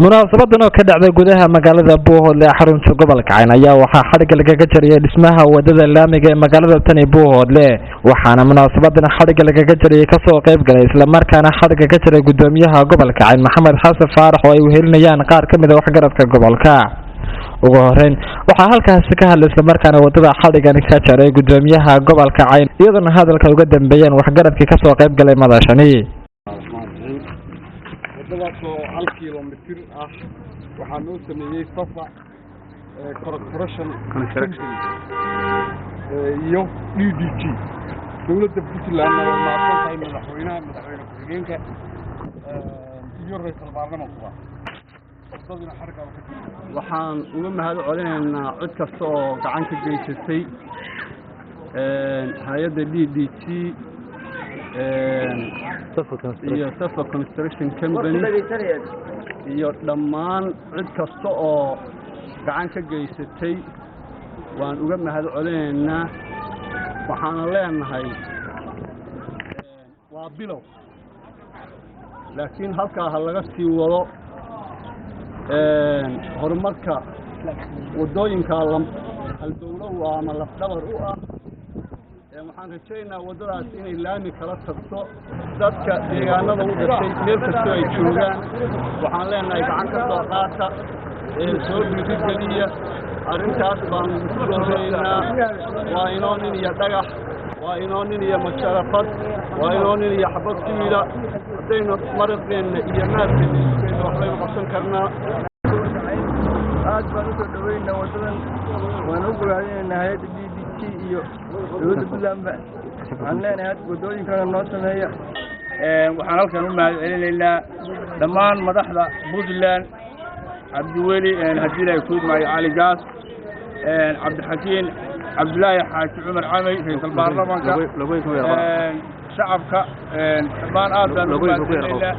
munaasabadan oo ka dhacday gudaha magaalada Buuhoodle ee xarunta gobolka Cayn ayaa waxaa xariga lagaga jariyay dhismaha wadada laamiga ee magaalada Tani Buuhoodle waxaana munaasabadan xariga lagaga jariyay ka soo qayb galay isla markaana xariga ka jaray gudoomiyaha gobolka Cayn Maxamed Xasan Faarax oo ay wehelinayaan qaar ka mid ah waxgaradka gobolka ugu horeyn waxaa halkaas ka hadlay isla markaana wadada xarigan ka jaray gudoomiyaha gobolka Cayn iyadoo hadalka uga dambeeyeen waxgaradkii ka soo qayb galay madashani hal kiiloomitir ah waxaa noo sameeyey safa corporation iyo DDT dowladda Puntland oo maamulka madaxweyne ku-xigeenka iyo ra'iisul baarlamaanka waxaan uga mahad celinaynaa cid kasta oo gacan ka geysatay hay'adda DDT iyo Safa Construction Company iyo dhammaan cid kasta oo gacan ka geysatay waan uga mahad celinaynaa waxaan leenahay waa bilow laakiin halkaa laga sii wado horumarka wadooyinka halbowlow ama lafdhabar u ah waxaan rajaynayaa wadadaas inay laami kala tagto dadka deegaanada u dhashay meel kasta ay joogaan waxaan leenahay gacan ka soo qaata soo dhiirigeliya arrintaas baan ku doonaynaa waa inoo nin iyo dhagax waa inoo nin iyo masharafad waa inoo nin iyo xabad siila haddaynu maraqeenna iyo maadkeena waxbaynu qabsan karnaa aad baan usoo dhaweynaa wadadan waan u bogaadinaynaa hay'adda DDT iyo dowladda Puntland waxaan leenahay wadooyinkana noo sameeya waxaan halkan u mahad celinaynaa dhammaan madaxda Puntland Cabdiweli hadii ay ku maayo Ali Gaas Cabdixakiin Cabdullaahi Xaaji Cumar Camay ra'iisul baarlamaanka shacabka dhammaan aad baan ugu mahadcelinaynaa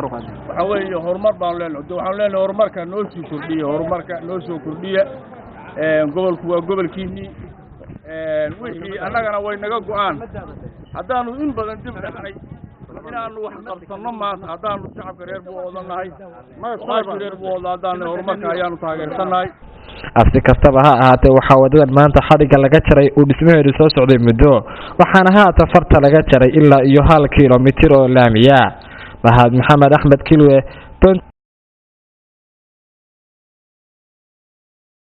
waxa weeye horumar baan leenahay waxaan leenahay horumarka noo soo kordhiya gobolku waa gobolkiinii wixii annagana way naga go'aan haddaanu in badan dib dhacnay inaanu wax qabsanno maanta haddaanu shacabka reer Buuhoodle nahay shacabka reer Buuhoodle haddaanu horumarka ayaanu taageersanahay si kastaba ha ahaatee waxaa wadadan maanta xariga laga jaray uu dhismaheedu soo socday muddo waxaana haatan farta laga jaray ilaa iyo 1 kiiloomitir oo laamiya Mahad Maxamed Axmed Kilwe